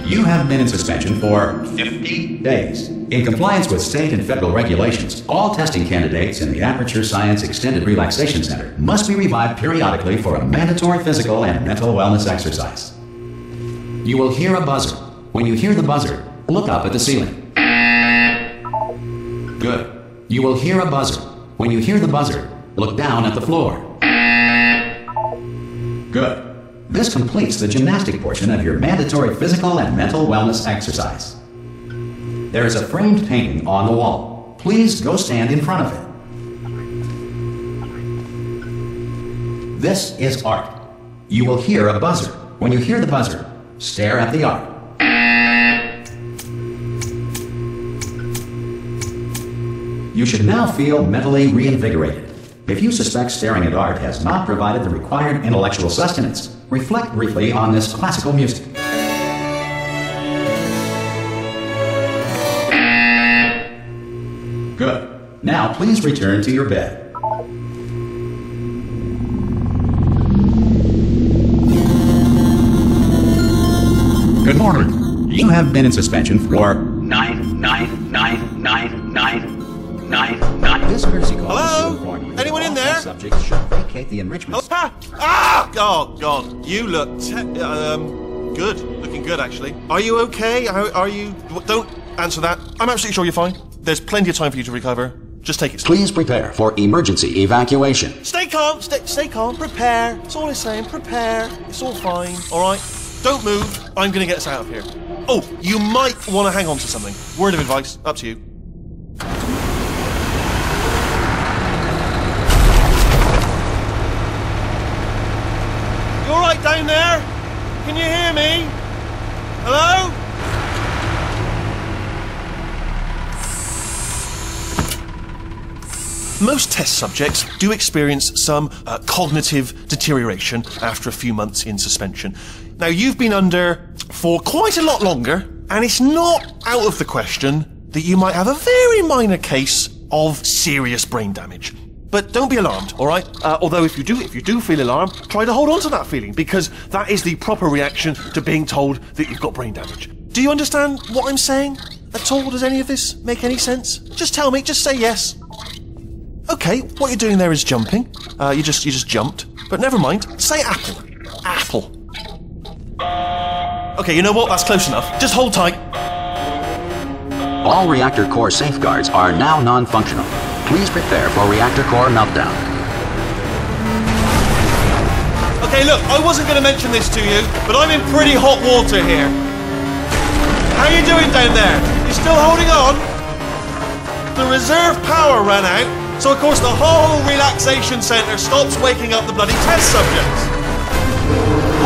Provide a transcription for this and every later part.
You have been in suspension for 50 days. In compliance with state and federal regulations, all testing candidates in the Aperture Science Extended Relaxation Center must be revived periodically for a mandatory physical and mental wellness exercise. You will hear a buzzer. When you hear the buzzer, look up at the ceiling. Good. You will hear a buzzer. When you hear the buzzer, look down at the floor. Good. This completes the gymnastic portion of your mandatory physical and mental wellness exercise. There is a framed painting on the wall. Please go stand in front of it. This is art. You will hear a buzzer. When you hear the buzzer, stare at the art. You should now feel mentally reinvigorated. If you suspect staring at art has not provided the required intellectual sustenance, reflect briefly on this classical music. Good. Now please return to your bed. Good morning. You have been in suspension for 9999999. This courtesy call is to inform you. Anyone in there? Subjects should vacate the enrichment. Oh God! You look good. Looking good, actually. Are you okay? Are you? Don't answer that. I'm absolutely sure you're fine. There's plenty of time for you to recover. Just take it slow. Please prepare for emergency evacuation. Stay calm. Stay calm. Prepare. That's all it's saying. Prepare. It's all fine. All right. Don't move. I'm gonna get us out of here. Oh, you might want to hang on to something. Word of advice. Up to you. You all right down there? Can you hear me? Hello? Most test subjects do experience some cognitive deterioration after a few months in suspension. Now, you've been under for quite a lot longer, and it's not out of the question that you might have a very minor case of serious brain damage. But don't be alarmed, all right? Although if you do feel alarmed, try to hold on to that feeling, because that is the proper reaction to being told that you've got brain damage. Do you understand what I'm saying at all? Does any of this make any sense? Just tell me, just say yes. Okay, what you're doing there is jumping. You just jumped. But never mind. Say apple. Apple. Okay, you know what? That's close enough. Just hold tight. All reactor core safeguards are now non-functional. Please prepare for reactor core meltdown. Okay, look, I wasn't going to mention this to you, but I'm in pretty hot water here. How you doing down there? You still holding on? The reserve power ran out. So, of course, the whole relaxation centre stops waking up the bloody test subjects.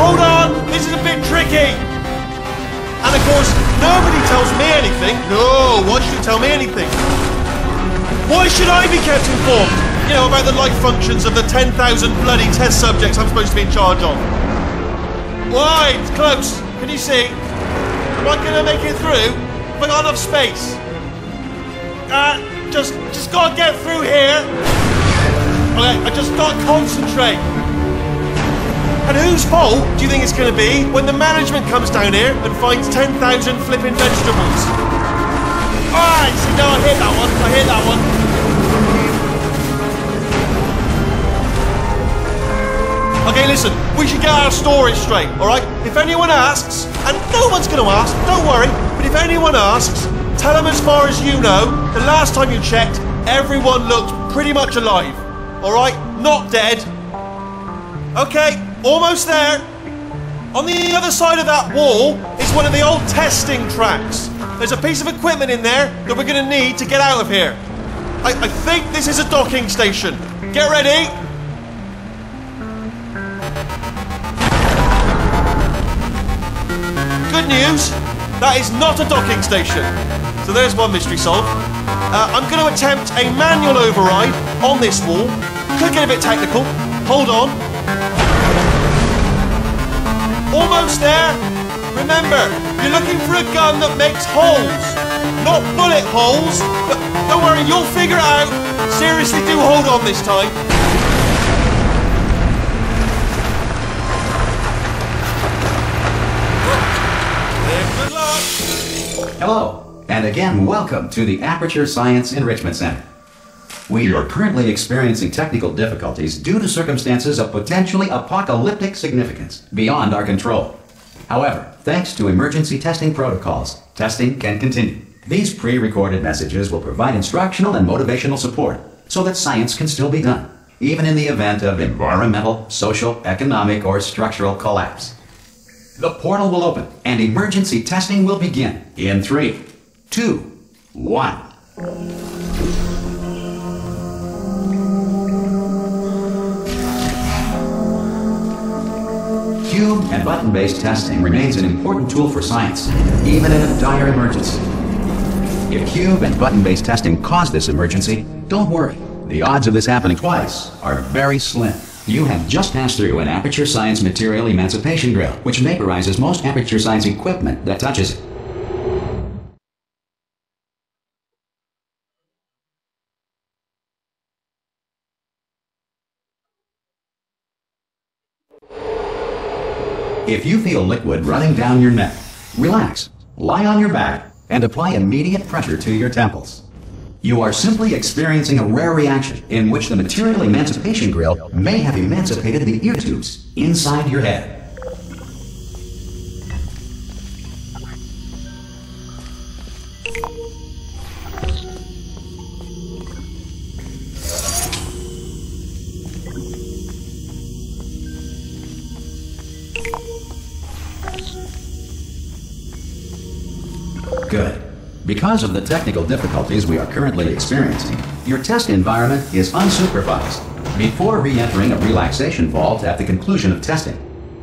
Hold on, this is a bit tricky. And, of course, nobody tells me anything. No, why should you tell me anything? Why should I be kept informed, you know, about the life functions of the 10,000 bloody test subjects I'm supposed to be in charge of? Why? It's close. Can you see? Am I going to make it through? Have I got enough space? Just gotta get through here. Okay, I just gotta concentrate. And whose fault do you think it's gonna be when the management comes down here and finds 10,000 flipping vegetables? Alright, see, no, I hit that one. I hit that one. Okay, listen, we should get our story straight, alright? If anyone asks, and no one's gonna ask, don't worry, but if anyone asks, tell them as far as you know, the last time you checked, everyone looked pretty much alive. Alright? Not dead. Okay, almost there. On the other side of that wall is one of the old testing tracks. There's a piece of equipment in there that we're going to need to get out of here. I think this is a docking station. Get ready. Good news, that is not a docking station. So there's one mystery solved. I'm going to attempt a manual override on this wall. Could get a bit technical. Hold on. Almost there. Remember, you're looking for a gun that makes holes, not bullet holes. But don't worry, you'll figure it out. Seriously, do hold on this time. Good luck. Hello, and again welcome to the Aperture Science Enrichment Center. We are currently experiencing technical difficulties due to circumstances of potentially apocalyptic significance beyond our control. However, thanks to emergency testing protocols, testing can continue. These pre-recorded messages will provide instructional and motivational support so that science can still be done, even in the event of environmental, social, economic, or structural collapse. The portal will open and emergency testing will begin in 3, 2, 1. Cube and button-based testing remains an important tool for science, even in a dire emergency. If cube and button-based testing caused this emergency, don't worry. The odds of this happening twice are very slim. You have just passed through an Aperture Science Material Emancipation Drill, which vaporizes most Aperture Science equipment that touches it. If you feel liquid running down your neck, relax, lie on your back, and apply immediate pressure to your temples. You are simply experiencing a rare reaction in which the Material Emancipation Grill may have emancipated the ear tubes inside your head. Good. Because of the technical difficulties we are currently experiencing, your test environment is unsupervised. Before re-entering a relaxation vault at the conclusion of testing,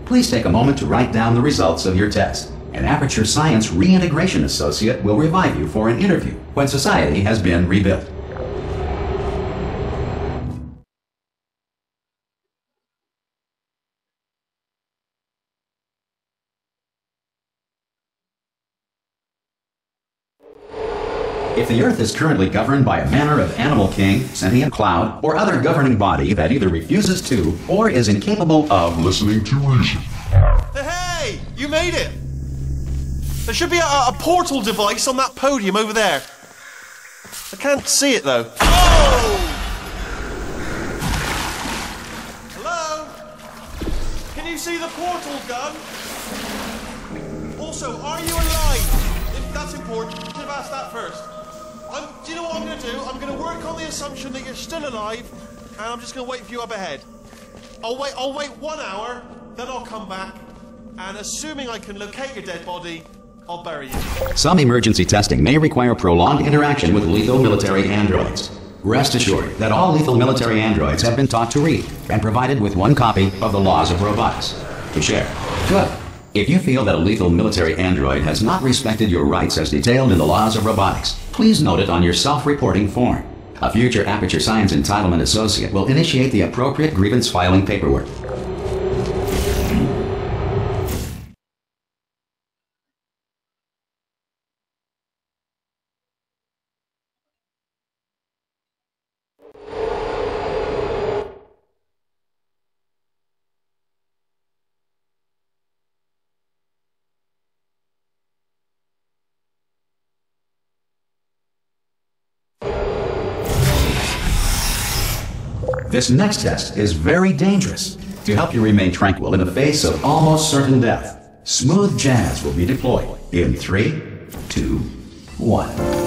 please take a moment to write down the results of your test. An Aperture Science Reintegration Associate will revive you for an interview when society has been rebuilt. If the Earth is currently governed by a manner of animal king, sentient cloud, or other governing body that either refuses to or is incapable of listening to reason. Hey! You made it! There should be a portal device on that podium over there. I can't see it though. Oh! Hello? Can you see the portal gun? Also, are you alive? If that's important, you should have asked that first. Do you know what I'm going to do? I'm going to work on the assumption that you're still alive, and I'm just going to wait for you up ahead. I'll wait 1 hour, then I'll come back, and assuming I can locate your dead body, I'll bury you. Some emergency testing may require prolonged interaction with lethal military androids. Rest assured that all lethal military androids have been taught to read and provided with 1 copy of the Laws of Robotics to share. Good. If you feel that a lethal military android has not respected your rights as detailed in the Laws of Robotics, please note it on your self-reporting form. A future Aperture Science Entitlement Associate will initiate the appropriate grievance filing paperwork. This next test is very dangerous. To help you remain tranquil in the face of almost certain death, smooth jazz will be deployed in 3, 2, 1.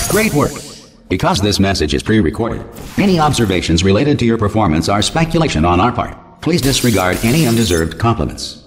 Great work! Because this message is pre-recorded, any observations related to your performance are speculation on our part. Please disregard any undeserved compliments.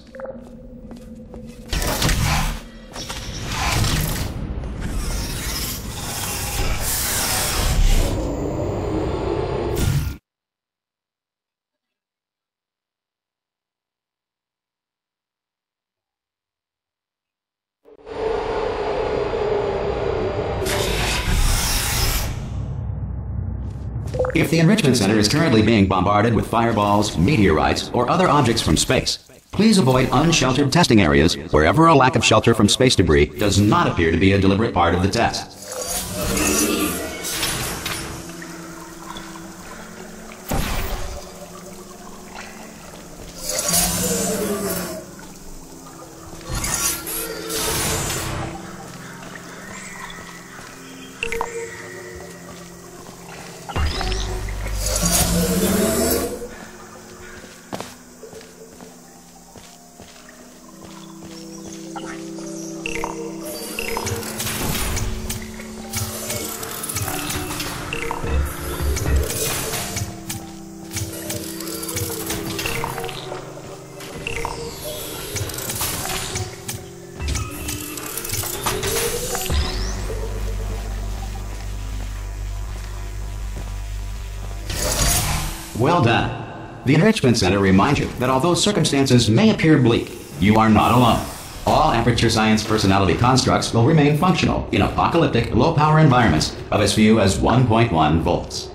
If the Enrichment Center is currently being bombarded with fireballs, meteorites, or other objects from space, please avoid unsheltered testing areas wherever a lack of shelter from space debris does not appear to be a deliberate part of the test. Well done. The Enrichment Center reminds you that although circumstances may appear bleak, you are not alone. All Aperture Science personality constructs will remain functional in apocalyptic, low-power environments of as few as 1.1 volts.